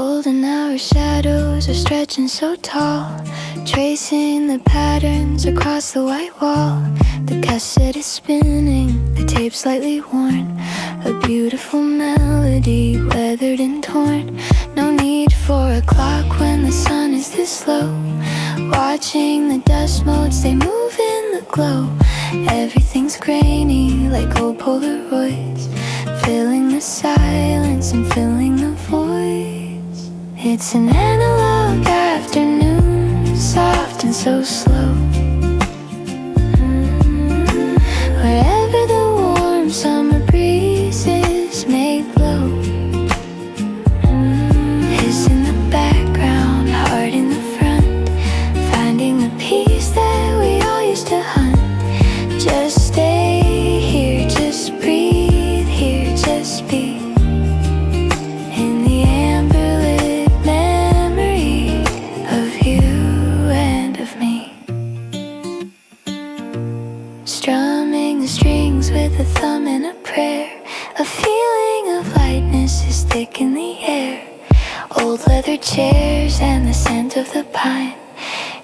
Golden hour shadows are stretching so tall, tracing the patterns across the white wall. The cassette is spinning, the tape slightly worn, a beautiful melody, weathered and torn. No need for a clock when the sun is this low. Watching the dust motes, they move in the glow. Everything's grainy like old Polaroids, filling the silence and filling the voids. It's an analog afternoon, soft and so slow. Wherever the warm summer breezes may blow. His in the background, heart in the front, finding the peace that we all used to hunt. Just stay here, just breathe here, just be in the amber-lit memory of you and of me. Strumming the strings with a thumb and a prayer, a feeling of lightness is thick in the air. Old leather chairs and the scent of the pine,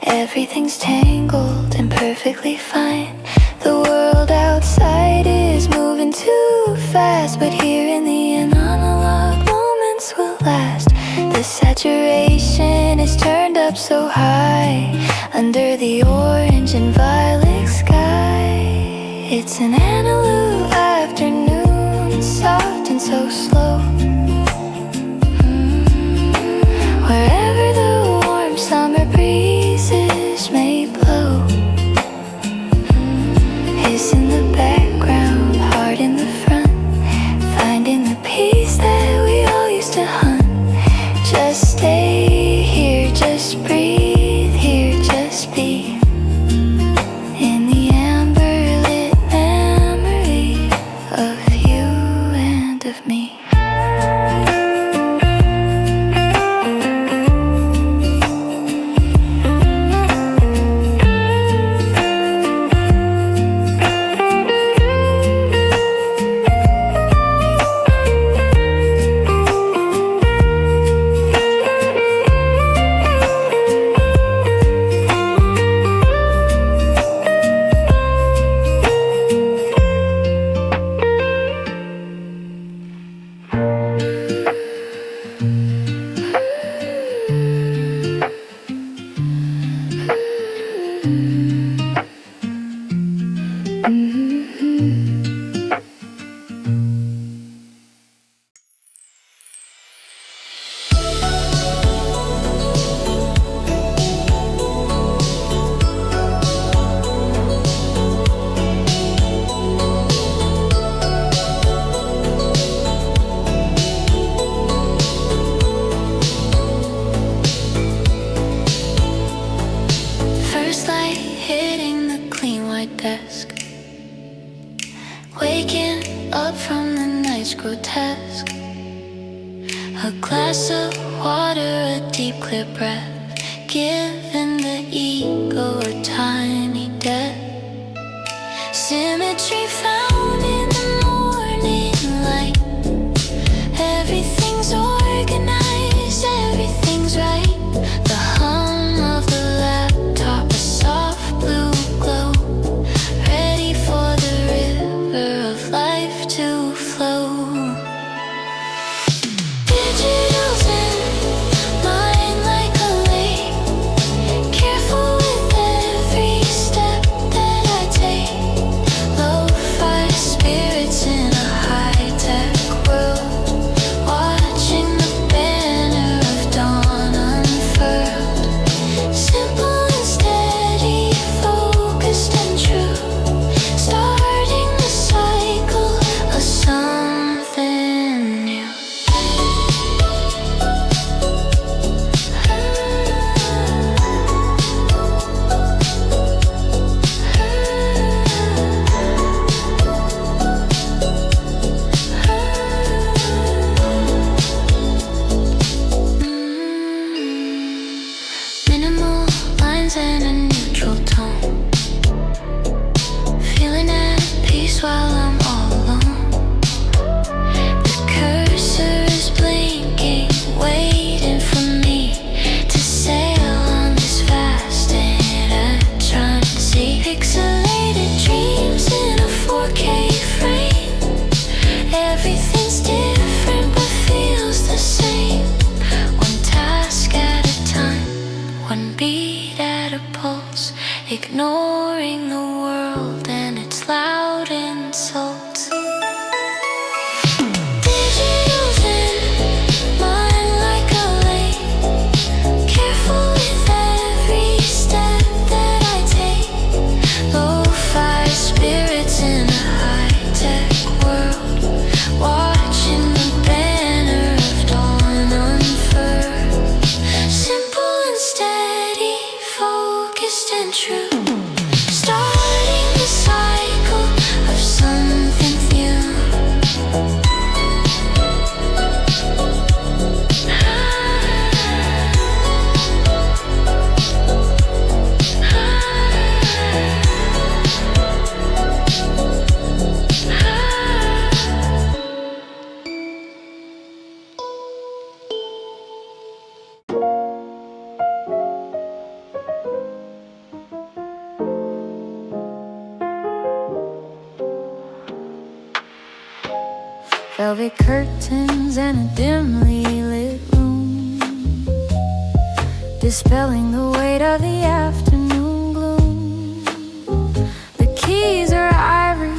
everything's tangled and perfectly fine. The world outside is moving too fast, but here in the end, analog moments will last. The saturation is turned up so high, under the orange and violet sky. It's an analog afternoon, soft and so slow. Wherever the warm summer breezes may blow. His in the background, heart in the front, finding the peace that we all used to hunt. Just stay here, just breathe here, just be in the amber-lit memory of you and of me. First light hitting the clean white desk, waking up from the night's grotesque. A glass of water, a deep clear breath, giving the ego a tiny death. Symmetry found in the morning light. Everything's organized, everything's right. The hum of the laptop, a soft blue glow, ready for the river of life to flow. Digital's in mind like a lake, careful with every step that I take. Lo-fi spirits in a high-tech world, watching the banner of dawn unfurled. Simple and steady, focused and true, starting the cycle of something new. Minimal lines and a neutral tone, feeling at peace while I'm all alone. The cursor is blinking, waiting ignoring the world and its loud insults. Digital's in mine like a lake, careful with every step that I take. Lo-fi spirits in a high-tech world, watching the banner of dawn unfurl. Simple and steady, focused and true, starting the cycle of something new. Velvet curtains and a dimly lit room, dispelling the weight of the afternoon gloom. The keys are ivory,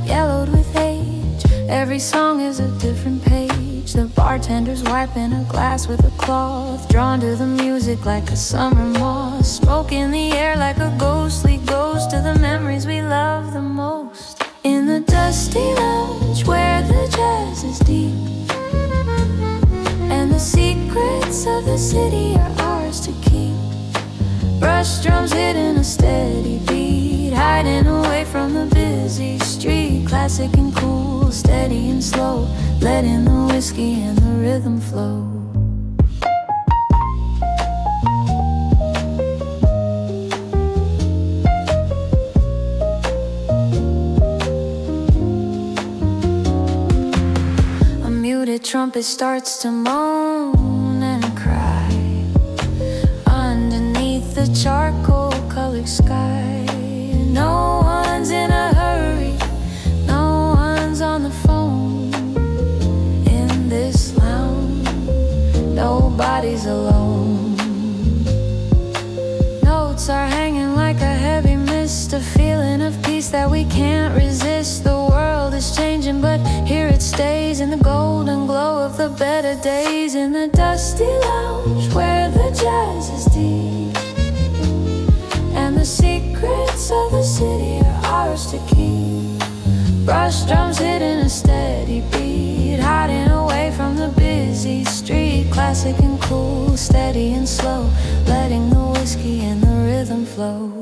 yellowed with age. Every song is a different page. The bartender's wiping a glass with a cloth, drawn to the music like a summer moth. Smoke in the air like a ghostly ghost of the memories we love the most. In the dusty lounge where the jazz is deep, and the secrets of the city are ours to keep. Brush drums hitting a steady beat, hiding away from the busy street. Classic and cool, steady and slow, letting the whiskey and the rhythm flow. Trumpet starts to moan and cry underneath the charcoal-colored sky. No one's in a hurry, no one's on the phone in this lounge. Nobody's alone. Notes are hanging like a heavy mist, a feeling of peace that we can't resist. The world is changing, but here it stays in the golden glow of the better days. In the dusty lounge where the jazz is deep, and the secrets of the city are ours to keep. Brush drums hitting a steady beat, hiding away from the busy street. Classic and cool, steady and slow, letting the whiskey and the rhythm flow.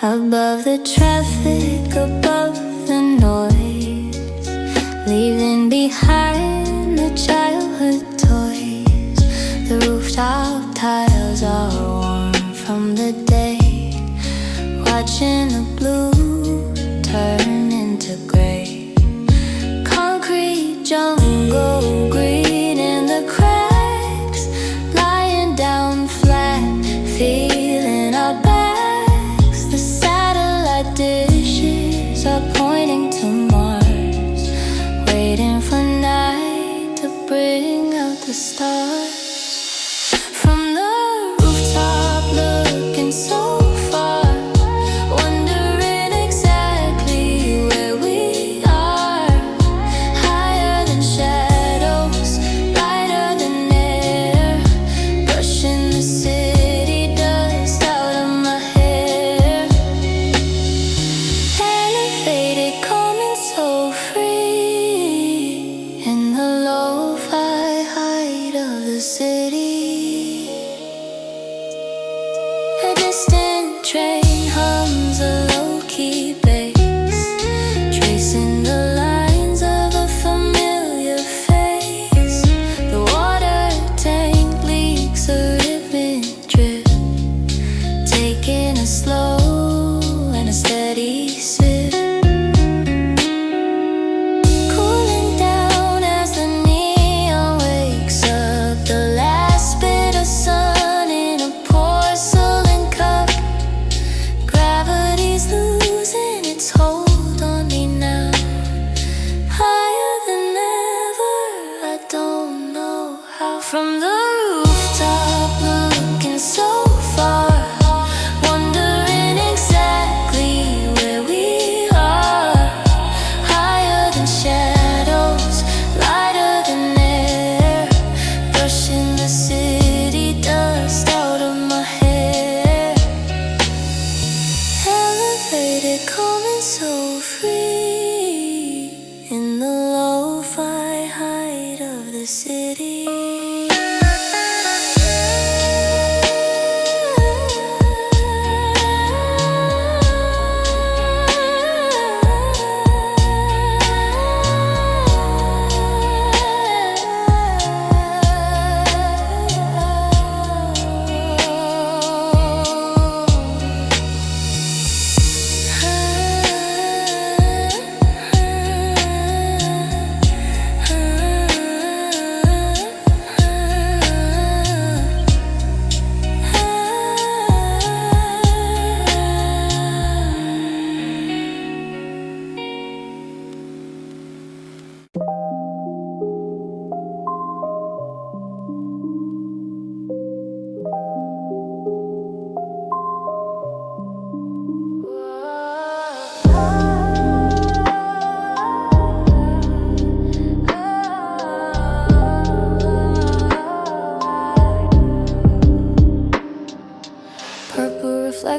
Above the traffic, above the noise, leaving behind the childhood toys. The rooftop tiles are warm from the day, watching the blue turn into gray. Concrete jungle green in the cracks, lying down flat, feeling our backs. Dishes are pointing to Mars, waiting for night to bring out the stars. From the rooftop looking so far, wondering exactly where we are. Higher than shadows, lighter than air,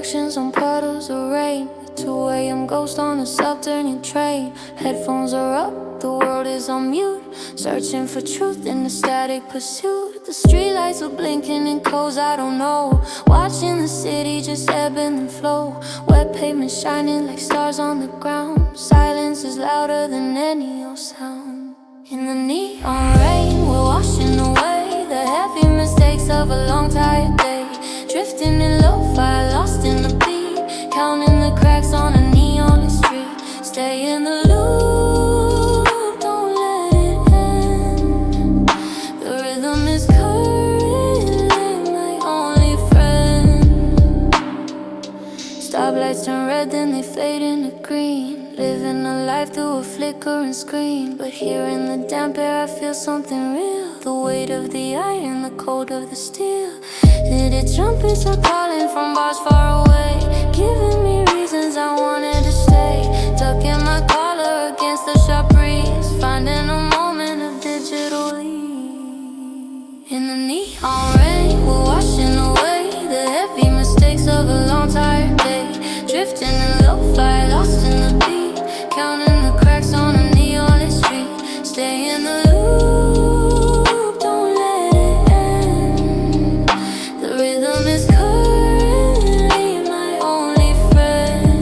reflections on puddles of rain. The 2 a.m. ghost on a self-turning train. Headphones are up, the world is on mute, searching for truth in the static pursuit. The streetlights were blinking in codes I don't know, watching the city just ebb and flow. Wet pavement shining like stars on the ground. Silence is louder than any old sound. In the neon rain, we're washing away the heavy mistakes of a long tired day. Drifting in lo-fi, lost in the beat, counting the cracks on a neon street. Stay in the loop, don't let it end. The rhythm is currently my only friend. Stoplights turn red, then they fade into green. Living a life through a flickering screen. But here in the damp air I feel something real. The weight of the iron, the cold of the steel. City trumpets are calling from bars far away, giving me reasons I wanted to stay. Tucking my collar against the sharp breeze, finding a moment of digital ease. In the neon rain, we're washing away the heavy mistakes of a long tired day. Drifting in lo-fi, lost in the beat, counting the cracks on a neon street. Stay in the loop, don't let it end. The rhythm is currently my only friend.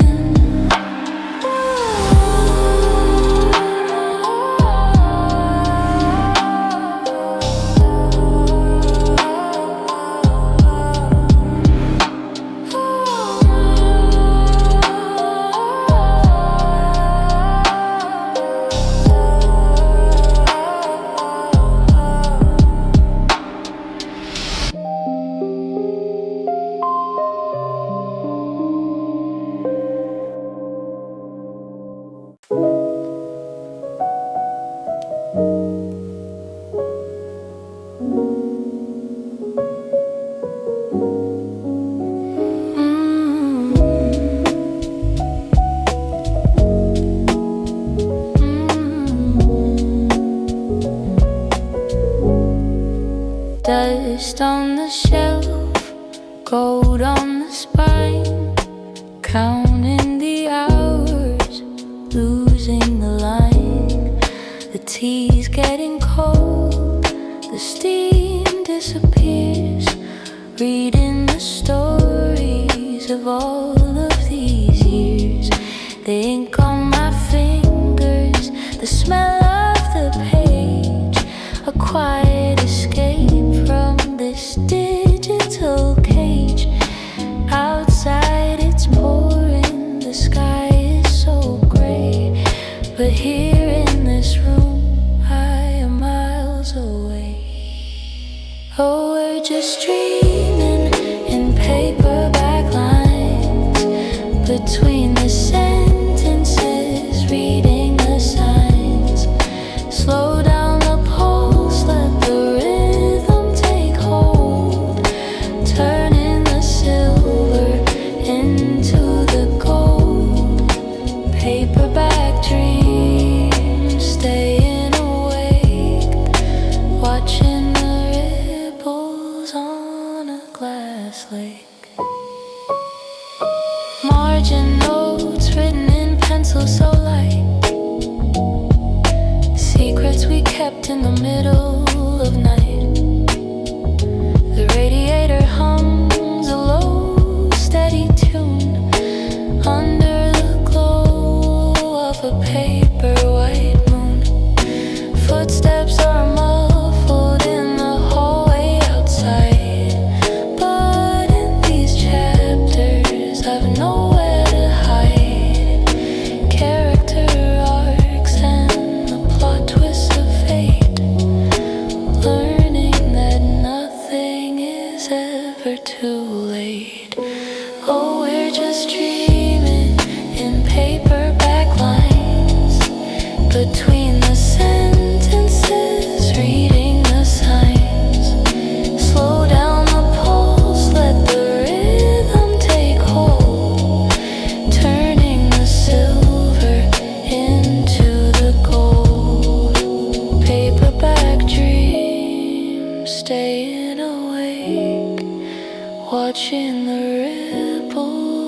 Dust on the shelf, gold on the spine, counting the hours, losing the line. The tea's getting cold, the steam disappears. Reading the stories of all of these years. The ink on my fingers, the smell of the page. A quiet escape from this digital cage. Outside it's pouring, the sky is so gray. But here in this room, I am miles away. Oh, we're just dreaming in paperback lines, between the sentences, reading the signs. Slow down the pulse, let the rhythm take hold, turning the silver into the gold. Paperback dreams, staying awake, watching the ripples on a glass lake. Margin notes written in pencil so light, secrets we kept in the middle of night. The radiator hums a low, steady tune under the glow of a paper white moon. Footsteps are muffled in the hallway outside, but in these chapters I've nowhere to hide. Character arcs and the plot twists of fate, learning that nothing is ever too late. Oh, we're just dreaming in paperback lines, between the sentences, reading the signs. Slow down the pulse, let the rhythm take hold, turning the silver into the gold. Paperback dreams, staying awake, watching the ripples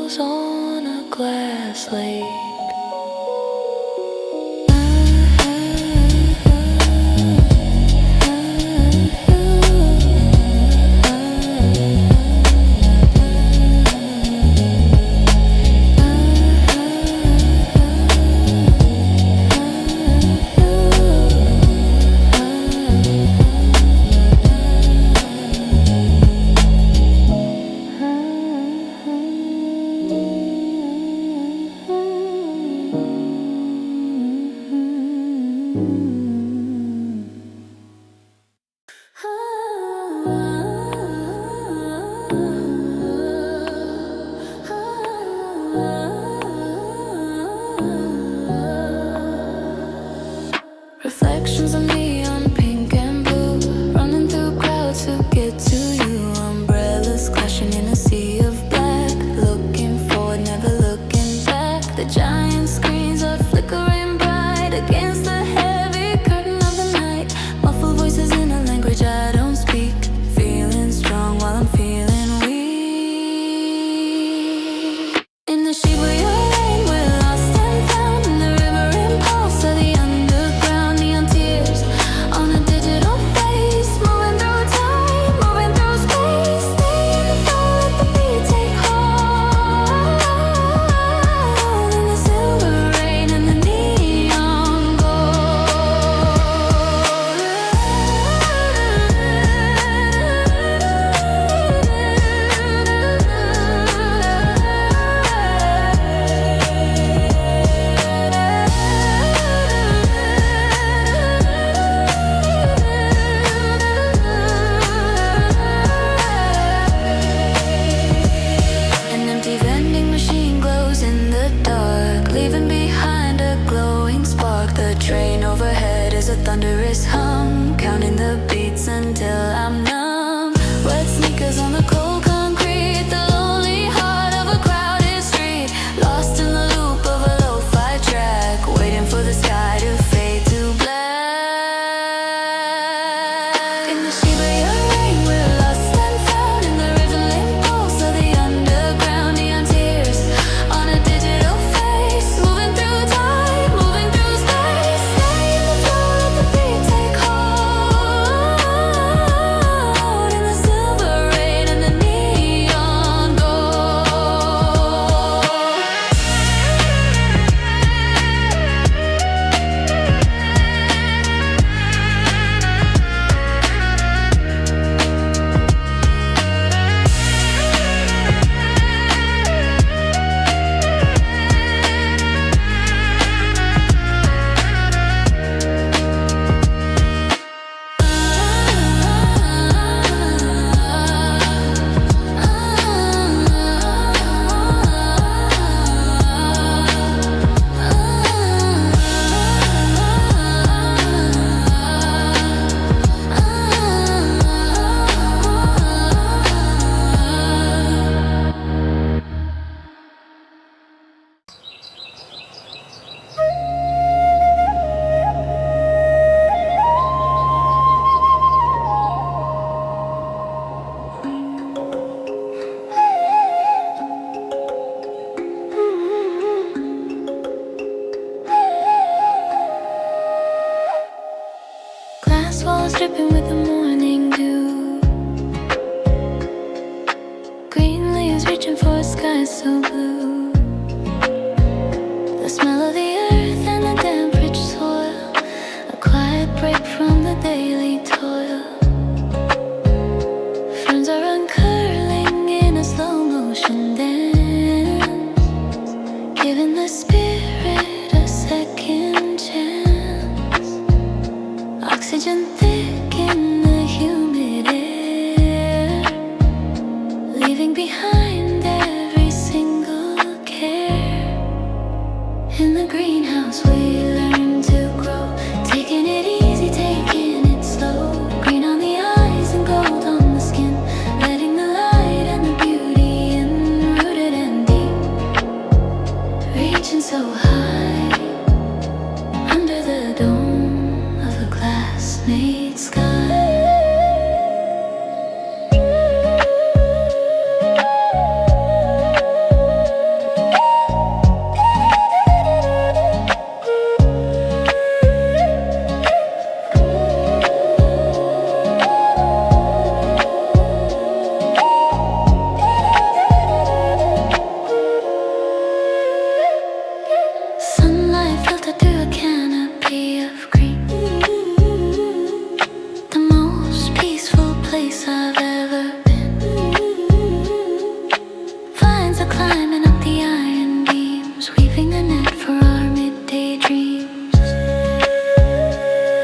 Glass walls dripping with the morning dew. Green leaves reaching for a sky so blue. The smell of the earth and the damp rich soil. A quiet break from the daily toil. Ferns are uncurling in a slow motion dance, giving the spirit a second chance. Oxygen thick in the humid air, leaving behind every single care. In the greenhouse we learn to grow, taking it easy, taking it slow. Green on the eyes and gold on the skin, letting the light and the beauty in, rooted and deep, reaching so high under the dome of a glass-made sky. Sunlight filtered through a canopy of green, the most peaceful place I've ever been. Vines are climbing up the iron beams, weaving the net for our midday dreams.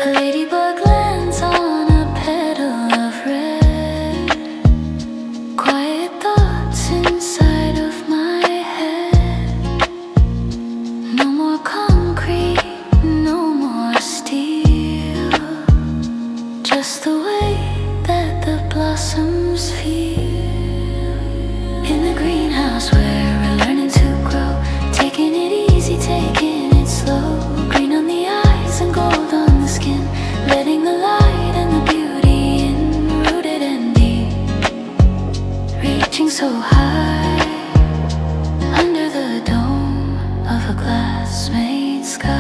A ladybug lands on a petal of red. Quiet thoughts inside of my head. No more concrete, no more steel, just the way that the blossoms feel. In the greenhouse where we're learning to grow, taking it easy, taking it slow. Green on the eyes and gold on the skin, letting the light and the beauty in, rooted and deep, reaching so high under the dome of a glass-made sky.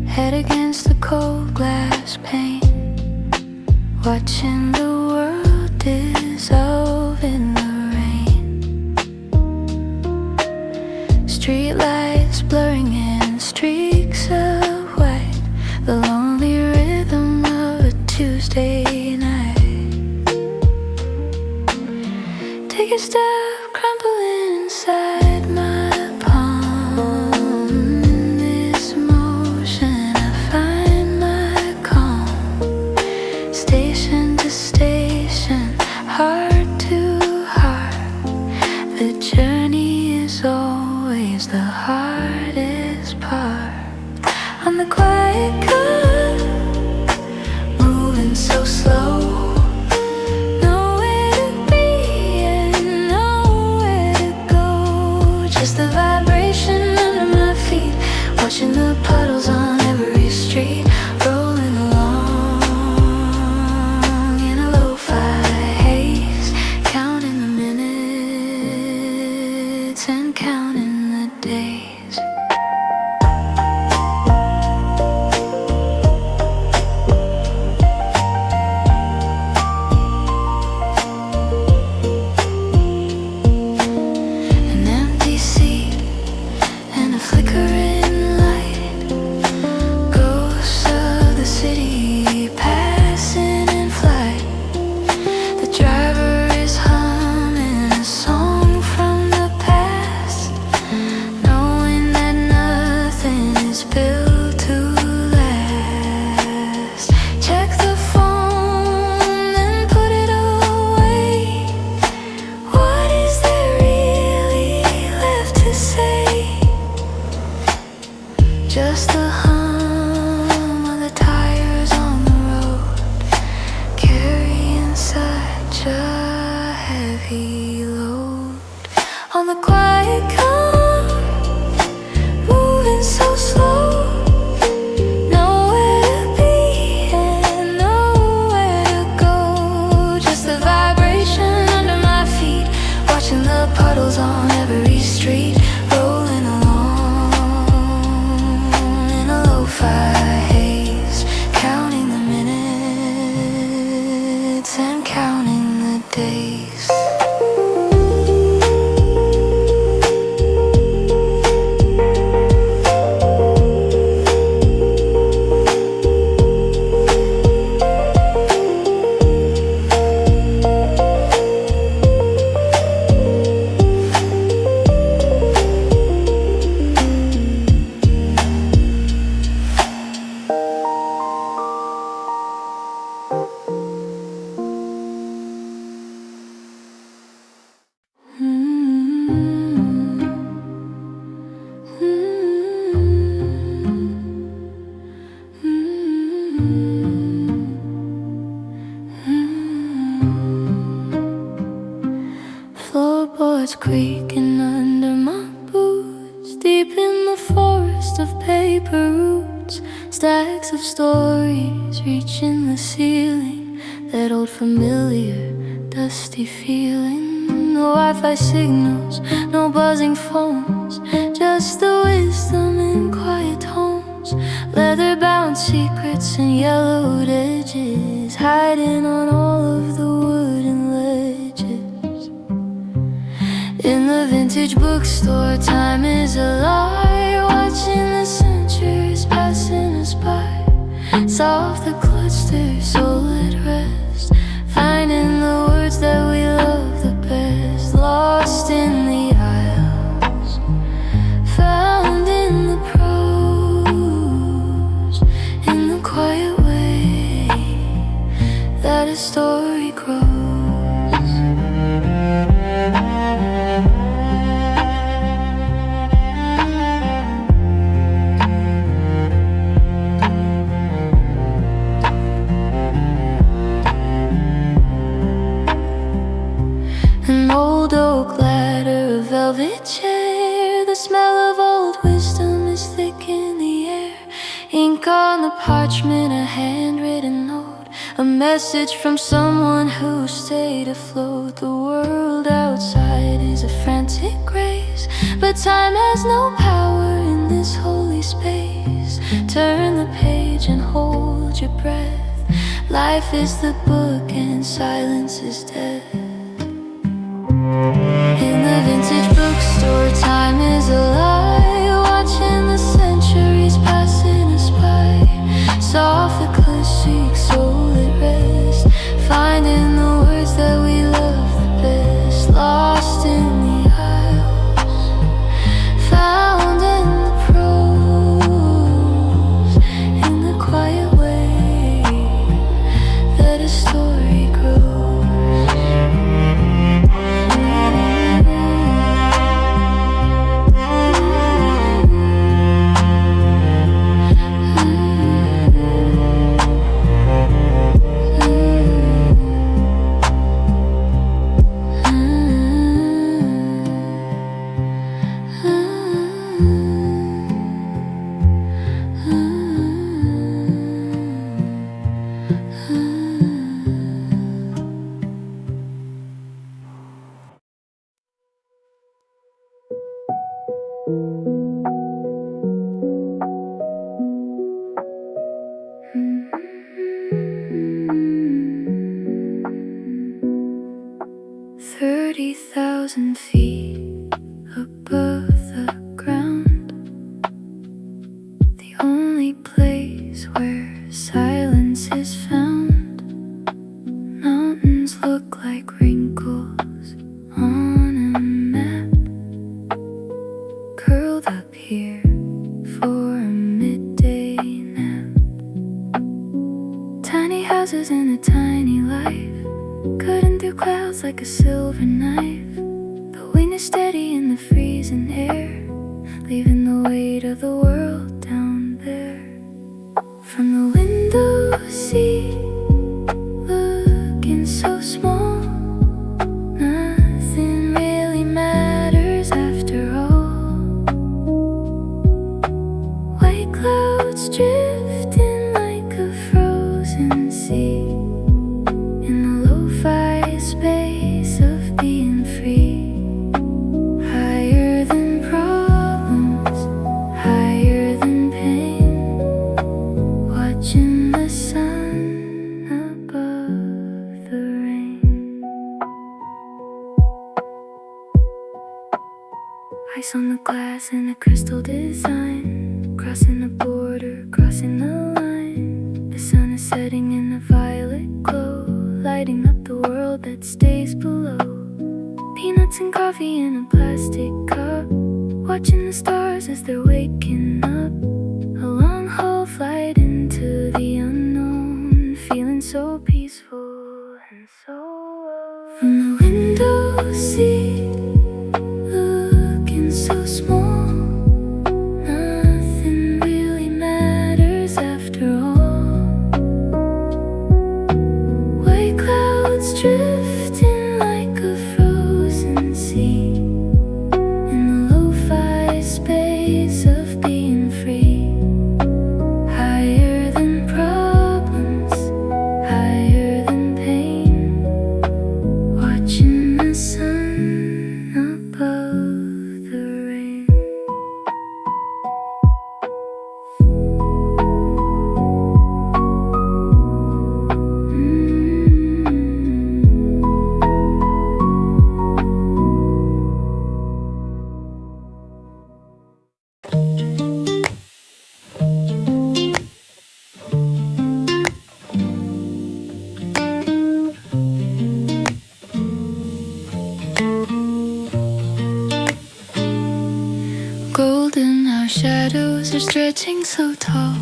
Head against the cold glass pane, watching the world dissolve in the rain. Streetlights blurring in streaks of white, the lonely rhythm of a Tuesday night. Take a step, crumbling inside my palm. This motion, I find my calm. Station to station, heart to heart. The journey is always the hardest part. On the quiet commute, moving so slow. Nowhere to be and nowhere to go. Just the vibration under my feet, watching the puddles on every street, rolling along in a lo-fi haze, counting the minutes and counting the days. An empty seat and a flickering light, ghosts of the city passing in flight. The driver is humming a song from the past. No bells on every street, rolling along in a lo-fi haze, counting the minutes and counting the days. Floorboards creaking under my boots, deep in the forest of paper roots. Stacks of stories reaching the ceiling, that old familiar dusty feeling. No Wi-Fi signals, no buzzing phones, just the wisdom in quiet homes. Leather-bound secrets and yellowed edges, hiding on all of the wooden ledges. In the vintage bookstore, time is a lie, watching the centuries passing us by. Soft the cluster, soul at rest, finding the words that we love the best. Lost in the aisles, found in the prose, in the quiet way that a story grows. An old oak ladder, a velvet chair, the smell of old wisdom is thick in the air. Ink on the parchment, a handwritten note, a message from someone who stayed afloat. The world outside is a frantic race, but time has no power in this holy space. Turn the page and hold your breath. Life is the book and silence is death. In the vintage bookstore, time is a lie, watching the centuries passing us by. Soft the classic, soul at rest, finding the words that we love the best. Lost in the aisles, found in the prose, in the quiet way that a story grows. $30,000 feet above the ground, the only place where silence is found. Mountains look like wrinkles on a map, curled Ice on the glass in a crystal design, crossing the border, crossing the line. The sun is setting in a violet glow, lighting up the world that stays below. Peanuts and coffee in a plastic cup, watching the stars as they're waking up. A long haul flight into the unknown, feeling so peaceful and so alone. From the window seat, looking so small, nothing really matters after all. White clouds drifting like a frozen sea, in the lo-fi space of being free. Higher than problems, higher than pain, watching the sun above the rain. Golden, our shadows are stretching so tall,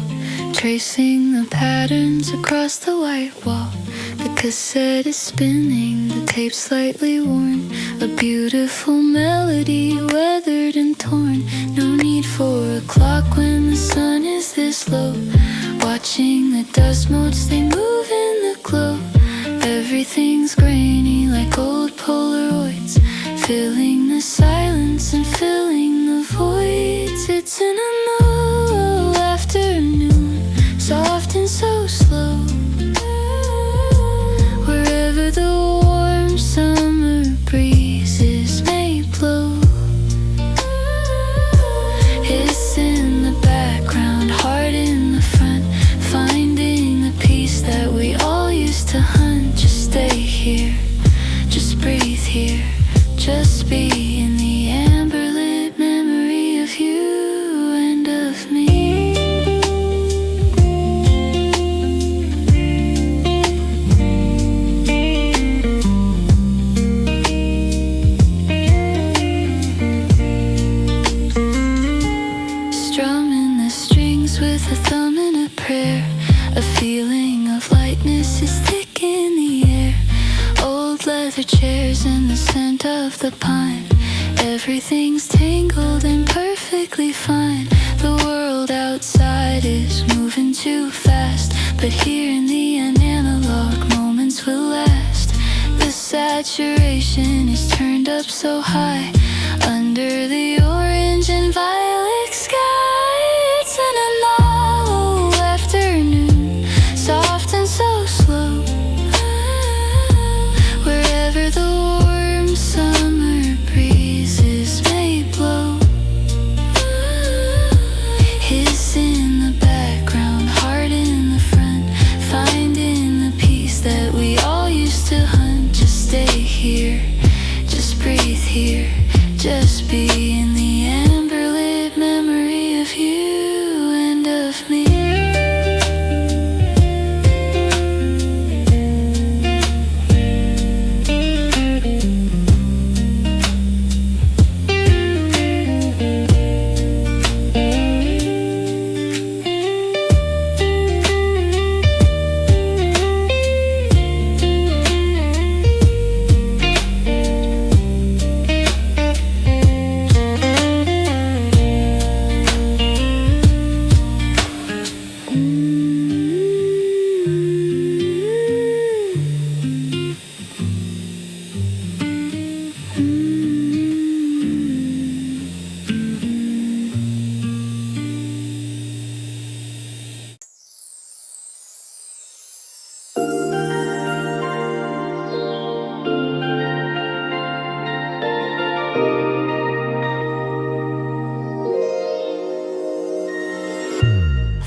tracing the patterns across the white wall. The cassette is spinning, the tape slightly worn, a beautiful melody, weathered and torn. No need for a clock when the sun is this low, watching the dust motes, they move in the glow. Everything's grainy like old Polaroids, filling the silence and filling the voids. It's an unknown afternoon, soft and so slow, wherever the warm summer breezes may blow. It's in the background, heart in the front, finding the peace that we all used to hunt. Just stay here, just breathe here, just be in the amber lit memory of you and of me. Strumming the strings with a thumb and a prayer, a feeling of lightness is thick in the air. Old leather chairs and the scent of the pine, everything's tangled and perfectly fine. The world outside is moving too fast, but here in the analog moments will last. The saturation is turned up so high, under the orange and violet sky. It's an unknown afternoon, soft and so slow, wherever the warm summer breezes may blow. Hiss in the background, heart in the front, finding the peace that we all used to hunt. Just stay here, just breathe here, just be in the amber lit memory of you and of me.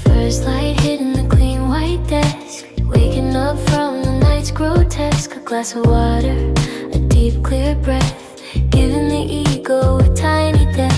First light hitting the clean white desk, waking up from the night's grotesque. A glass of water, a deep clear breath, giving the ego a tiny death.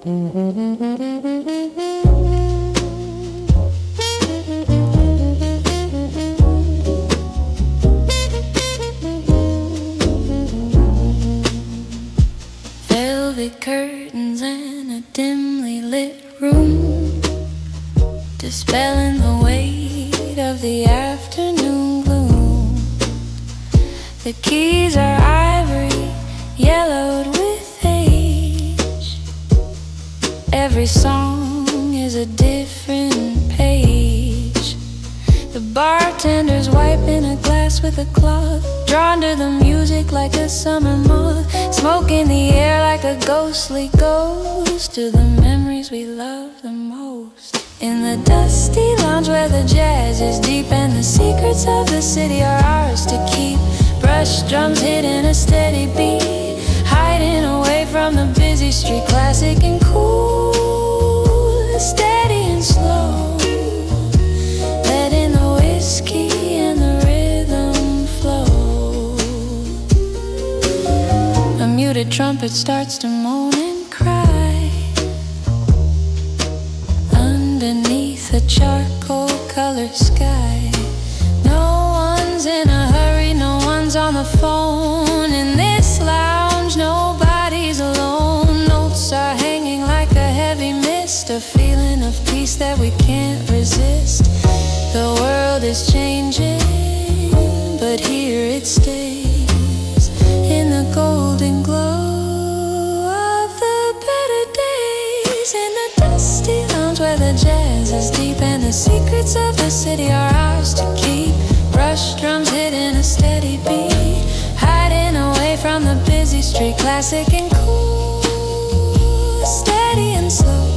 Velvet curtains and a dimly lit room, dispelling the weight of the afternoon gloom. The keys are ivory, yellowed with age. Every song is a different page. The bartender's wiping a glass with a cloth, drawn to the music like a summer moth, smoke in the air like a ghostly ghost, to the memories we love the most. In the dusty lounge where the jazz is deep and the secrets of the city are ours to keep, brush drums hitting a steady beat, hiding away from the busy street, classic and cool, steady and slow, letting the whiskey and the rhythm flow. A muted trumpet starts to moan and cry underneath a charcoal colored sky. No one's in a hurry, no one's on the phone. In this lounge, nobody's alone. Notes are hanging like a heavy mist, a feeling of peace that we can't resist. The world is changing, but here it stays, in the golden glow of the better days. In the dusty lounge where the jazz is deep and the secrets of the city are ours to keep, brush drums hitting a steady beat, hiding away from the busy street, classic and cool, steady and slow,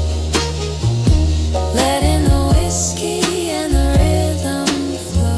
letting the whiskey and the rhythm flow.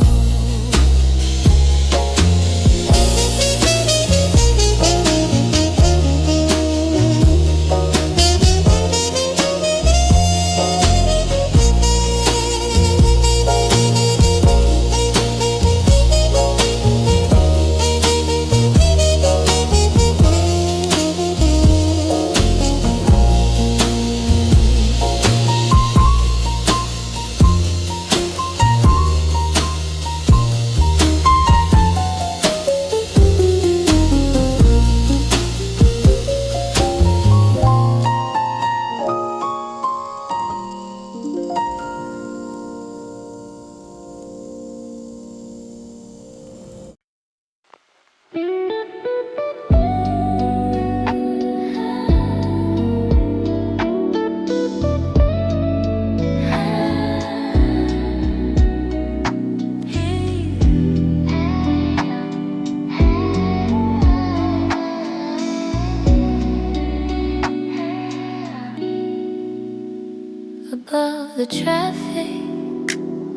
Above the traffic,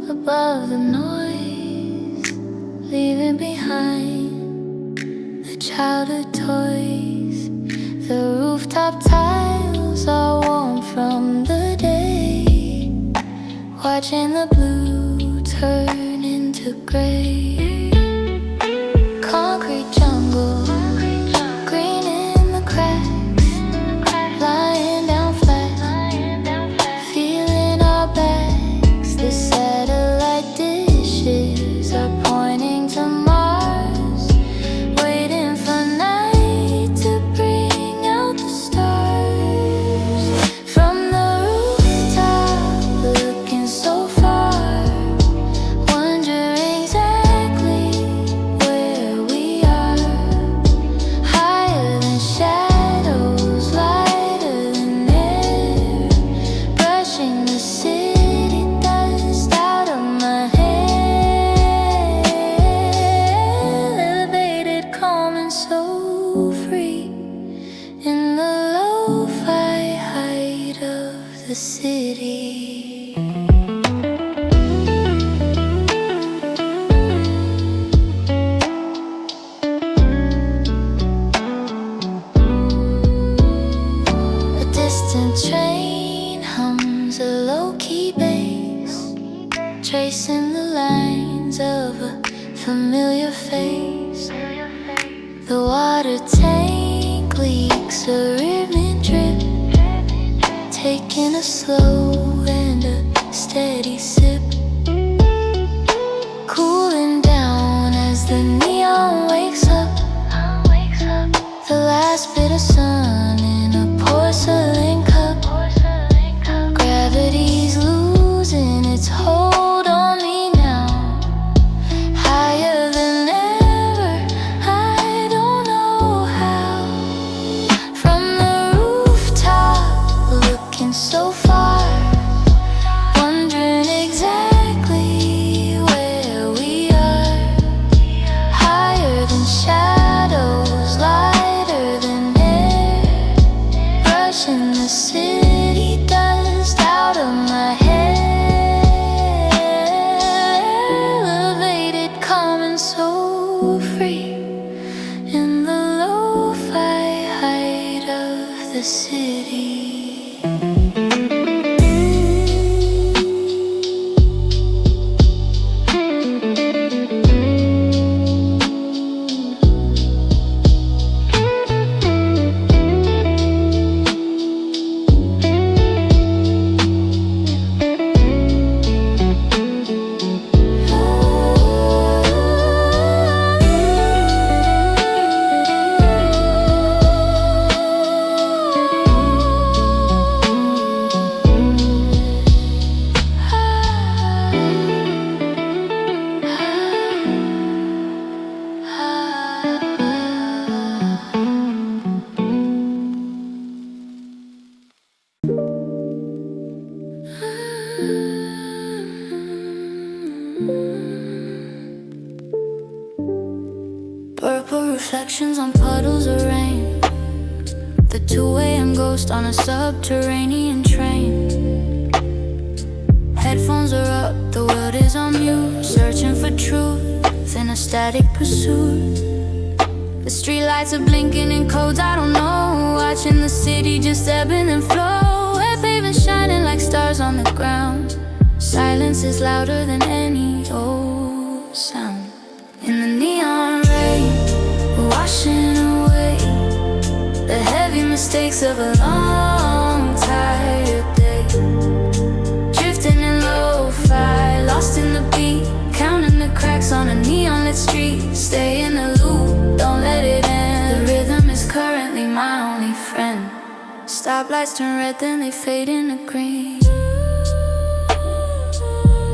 above the noise, leaving behind the childhood toys. The rooftop tiles are warm from the day, watching the blue turn into gray. Concrete jungle, green in the cracks, lying down flat, feeling our backs. The satellite dishes are pointing to Mars, waiting for night to bring out the stars. From the rooftop, looking so far, wondering exactly where we are. Higher than shadows, lighter than air, brushing the city dust out of my hair. Elevated, calm and so free, in the lo-fi height of the city. A distant train hums a low-key bass, tracing the lines of a familiar face. The water tank leaks, a ribbon drip, taking a slow and a steady sip, cooling down as the neon wakes up. The last bit of sun in a porcelain cup. Gravity's losing its hold on me now, higher than ever, I don't know how. From the rooftop, looking so far, wondering exactly where we are. Higher than shadows, lighter than air, brushing the city dust out of my head. Elevated, calm and so free, in the lo-fi height of the city. Purple reflections on puddles of rain, the 2 a.m. ghost on a subterranean train. Headphones are up, the world is on mute, searching for truth in a static pursuit. The streetlights are blinking in codes I don't know, watching the city just ebbing and flow. Wet pavements shining like stars on the ground. Silence is louder than any old sound. In the neon rain, washing away the heavy mistakes of a long, tired day. Drifting in lo-fi, lost in the beat, counting the cracks on a neon-lit street. Stay in the loop, don't let it end. The rhythm is currently my only friend. Stoplights turn red, then they fade into green.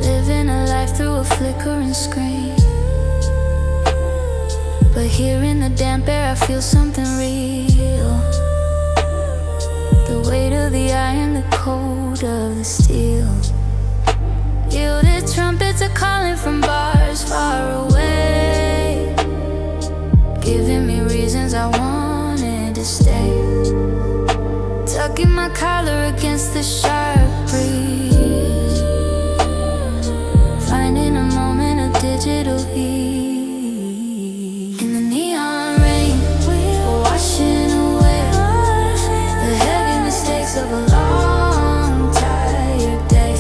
Living a life through a flickering screen. But here in the damp air I feel something real. The weight of the iron, the cold of the steel. Gilded trumpets are calling from bars far away, giving me reasons I wanted to stay. Tucking my collar against the sharp breeze, finding a moment of digital heat. Of a long, tired day.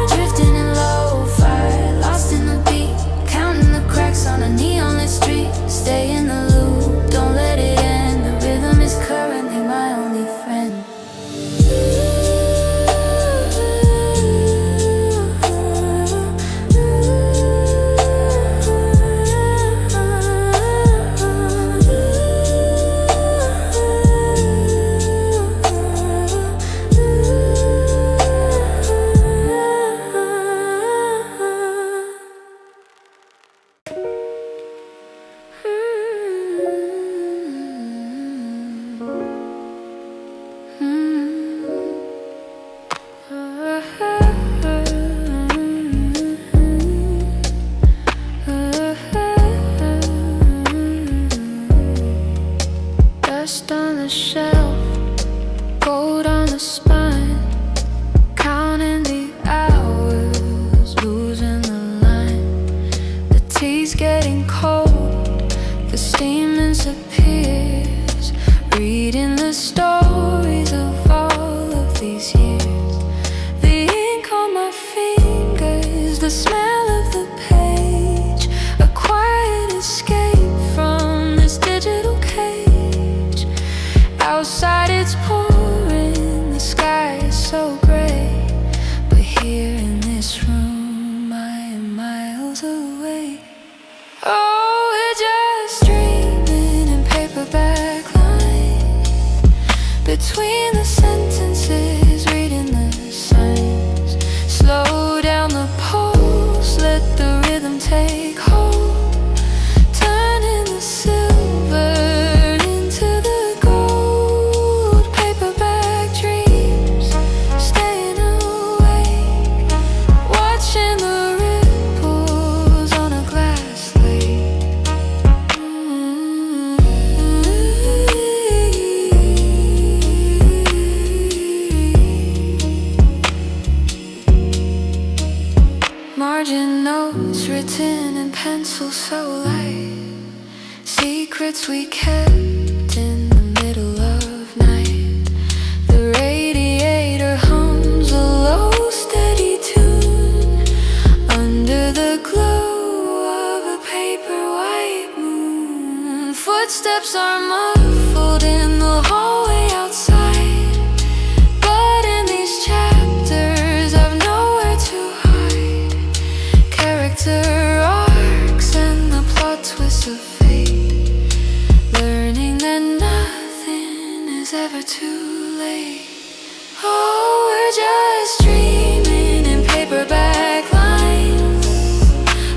Drifting in lo-fi, lost in the beat, counting the cracks on a neon-lit street. Stay in the loop, don't let it end. The rhythm is currently my only friend. Dust on the shelf, gold on the spine, counting the hours, losing the line. The tea's getting cold, the steam disappears, reading the stories of all of these years. The ink on my fingers, the smell of the page, a quiet escape from this digital cage. Outside it's pouring, the sky pencil so light, secrets we kept in the middle of night. The radiator hums a low, steady tune under the glow of a paper white moon. Footsteps are muffled in the hallway outside, but in these chapters I've nowhere to hide. Character arcs and the plot twists of fate, learning that nothing is ever too late. Oh, we're just dreaming in paperback lines,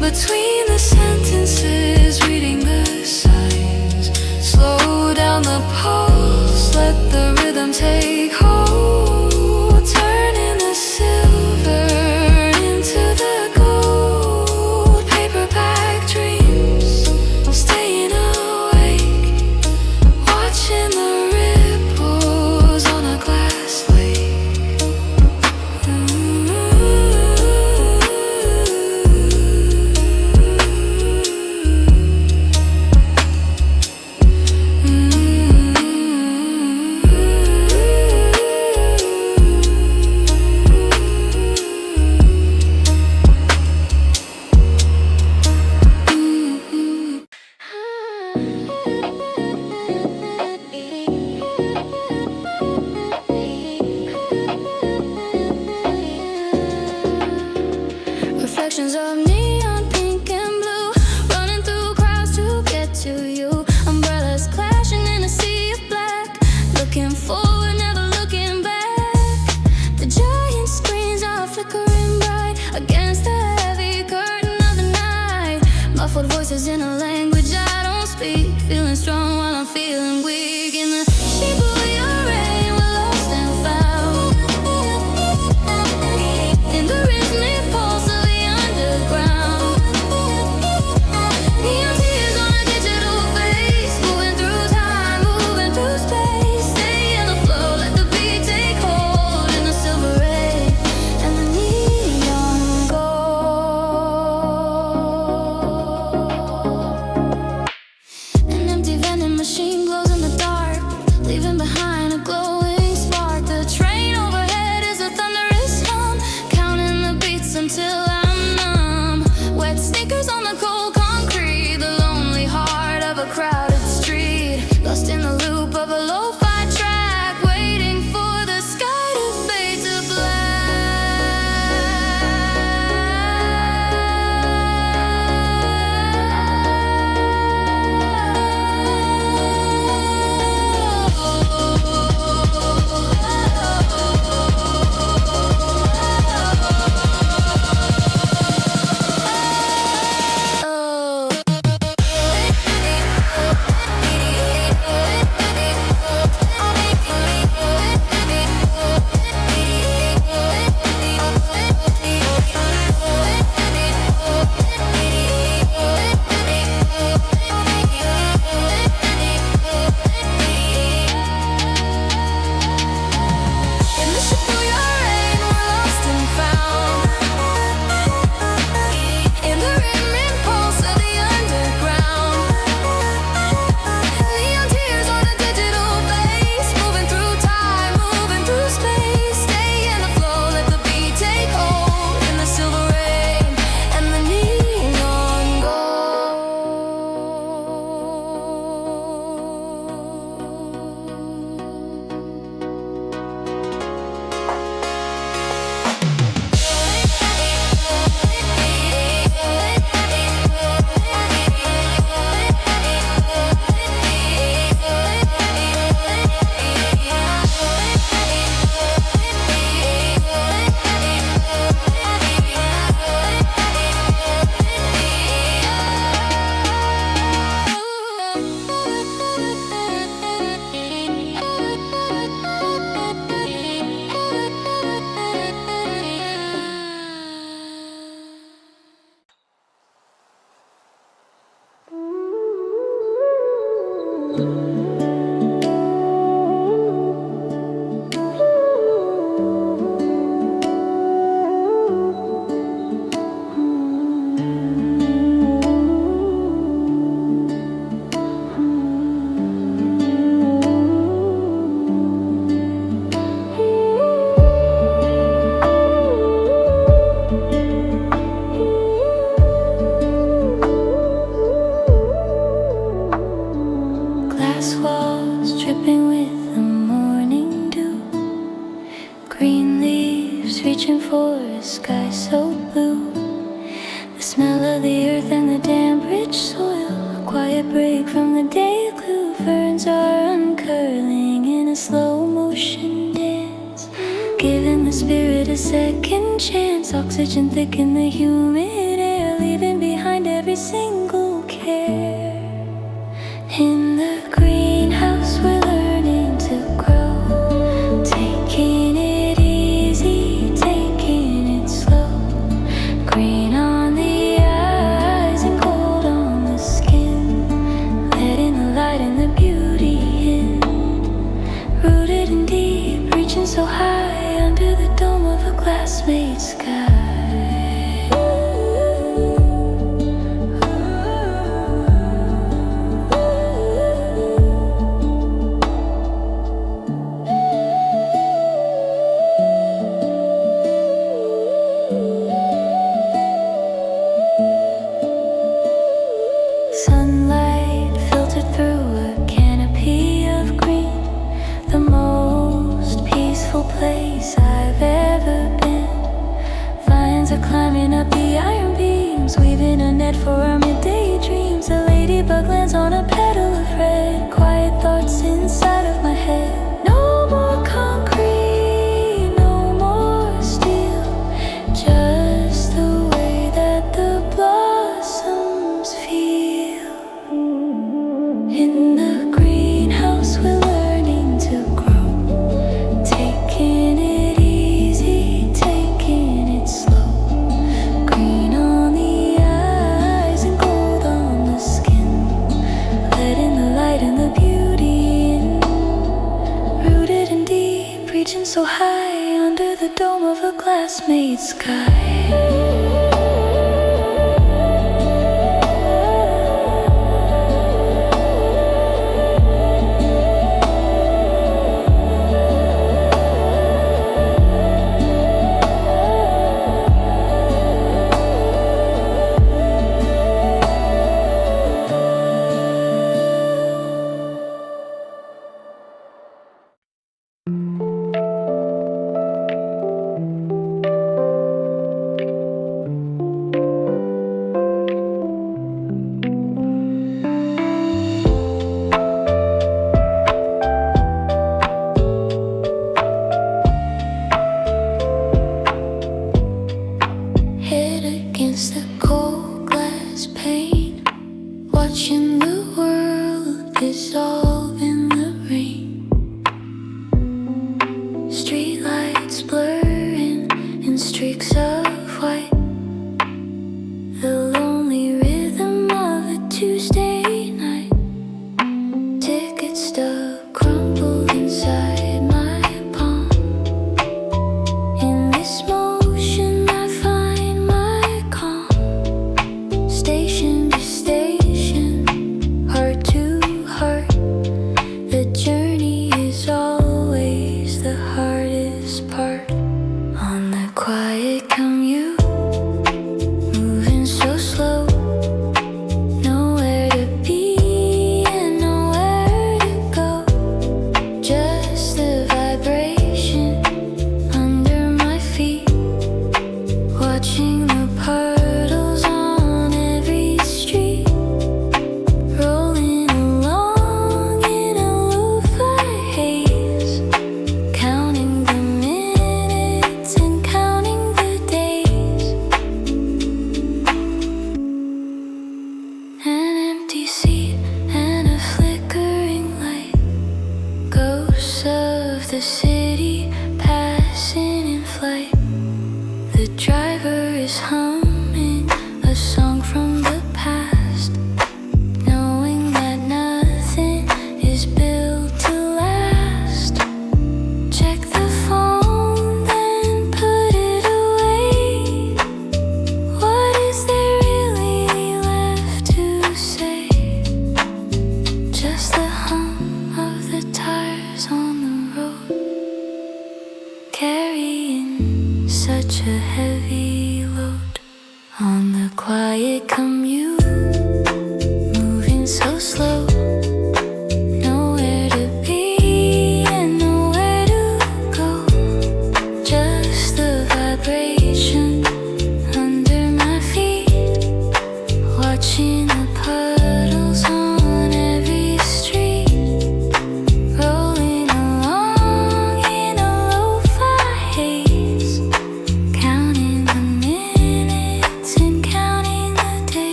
between the sentences, reading the signs. Slow down the pulse, let the rhythm take hold, turning the silver into the gold. Paperback dreams, staying awake, watching the ripples on a glass lake. Reflections of neon pink and blue, running through crowds to get to you. Umbrellas clashing in a sea of black, looking forward, never looking back. The giant screens are flickering bright against the heavy curtain of the night. Muffled voices in a language I don't speak, feeling strong while I'm feeling weak. In the Shibuya rain, we're lost and found in the rhythmic pulse of the underground. Neon tears on a digital face, moving through time, moving through space. Stay in the flow, let the beat take hold in the silver ray and the neon gold. An empty vending machine glows in the glass walls dripping with the morning dew. Green leaves reaching for a sky so blue. The smell of the earth and the damp rich soil. A quiet break from the day glue. Ferns are uncurling in a slow motion dance, giving the spirit a second chance. Oxygen thick in the humid air, leaving behind every single care. In the greenhouse we're learning to grow, taking it easy, taking it slow. Green on the eyes and gold on the skin, letting the light and the beauty in. Rooted and deep, reaching so high under the dome of a glass-made sky. Sunlight filtered through a canopy of green, the most peaceful place I've ever been. Vines are climbing up the iron beams, weaving a net for our midday dreams. A ladybug lands on a petal of red, quiet thoughts inside of my head. No more concrete, no more steel, just the way that the blossoms feel. In the greenhouse we're learning to grow, taking it easy, taking it slow. Green on the eyes and gold on the skin, letting the light and the beauty in. Rooted and deep, reaching so high under the dome of a glass-made sky. Head against the cold glass pane, watching the world dissolve in the rain. Streetlights blurring in streaks of white, the lonely rhythm of a Tuesday night. Ticket stub crumpled inside my palm. In this motion I find my calm. Station to station, heart to heart, the journey is always the hardest part. On the quiet commute, moving so slow, nowhere to be and nowhere to go. Just the vibration under my feet, watching the puddles on every street, rolling along in a lo-fi haze, counting the minutes and counting the days. An empty seat and a flickering light, ghosts of the city passing in flight. The driver is humming a song from the past, knowing that nothing is built to last. Check the phone, then put it away. What is there really left to say? Just the hum of the tires on the road.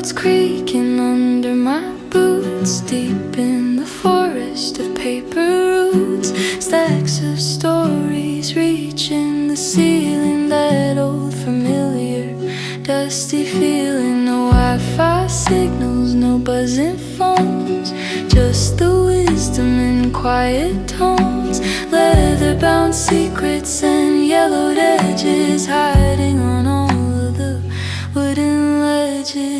boards creaking under my boots, deep in the forest of paper roots. Stacks of stories reaching the ceiling, that old familiar dusty feeling. No Wi-Fi signals, no buzzing phones, just the wisdom in quiet tones. Leather-bound secrets and yellowed edges, hiding on all of the wooden ledges.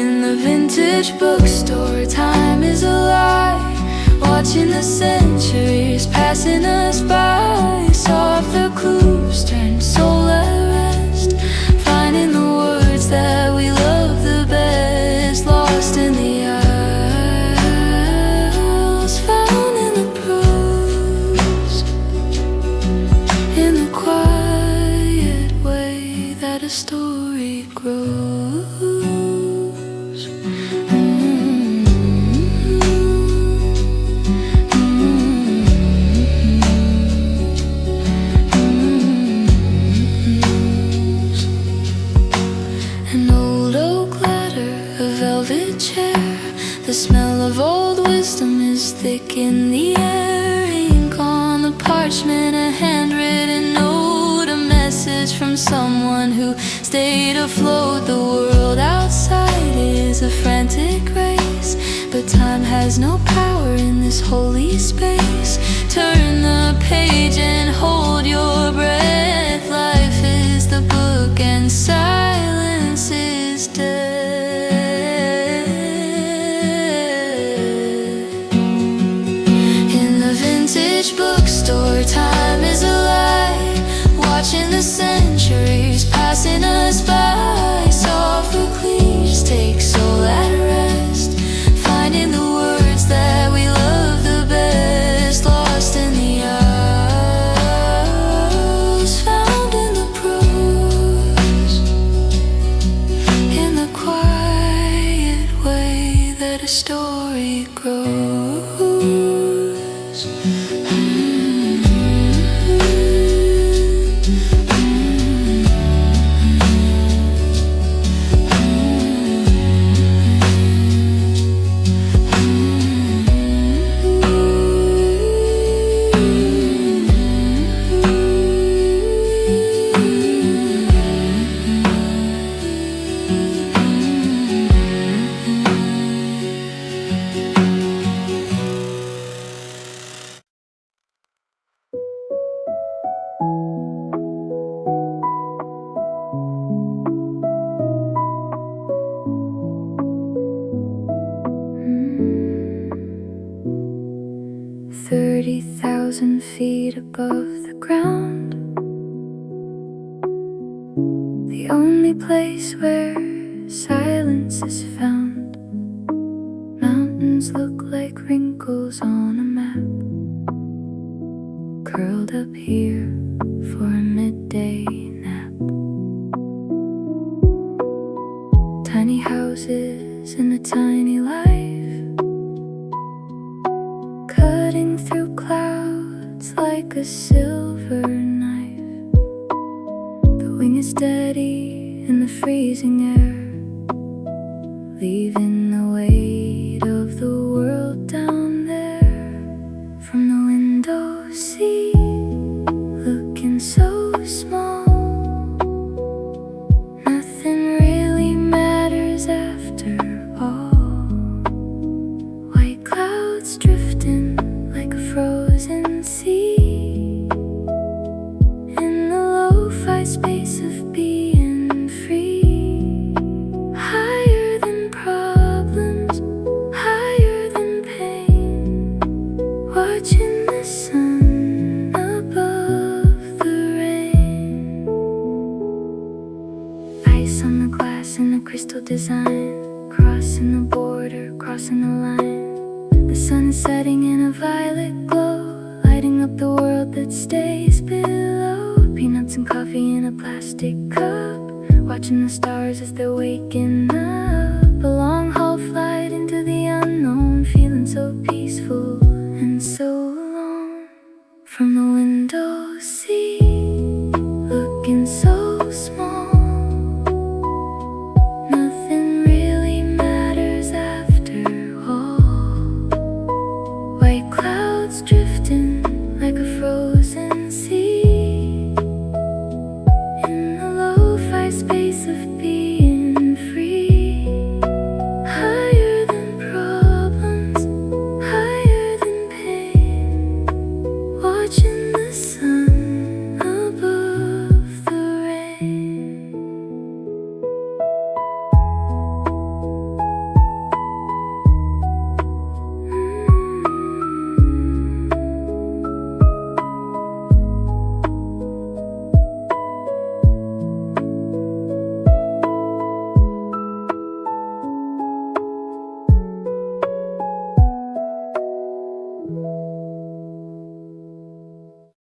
In the vintage bookstore, time is alive, watching the centuries passing us by. Soft the clues turn soul at rest, finding the words that we love the best. Lost in the aisles, found in the prose, in the quiet way that a story grows. The smell of old wisdom is thick in the air. Ink on the parchment, a handwritten note, a message from someone who stayed afloat. The world outside is a frantic race, but time has no power in this holy space. Turn the page and hold your breath. Life is the book and silence is death. Bookstore, time is alive, watching the centuries passing us by. Soft cleaves take soul at rest, finding the words that we love the best. Lost in the aisles, found in the prose, in the quiet way that a story grows. Feet above the ground, the only place where silence is found. Mountains look like wrinkles on a map, curled up here for a midday nap. Tiny houses in a tiny life, cutting through clouds like a silver knife. The wing is steady in the freezing air, leaving the weight of the world down there. From the window seat, looking so small, nothing really matters after all. White clouds drifting like a frozen sea, in the lo-fi space of being free. Higher than problems, higher than pain, watching the sun above the rain. Ice on the glass in a crystal design, crossing the border, crossing the line. The sun is setting in a violet glow, lighting up the world that stays below. Peanuts and coffee in a plastic cup, watching the stars as they're waking up.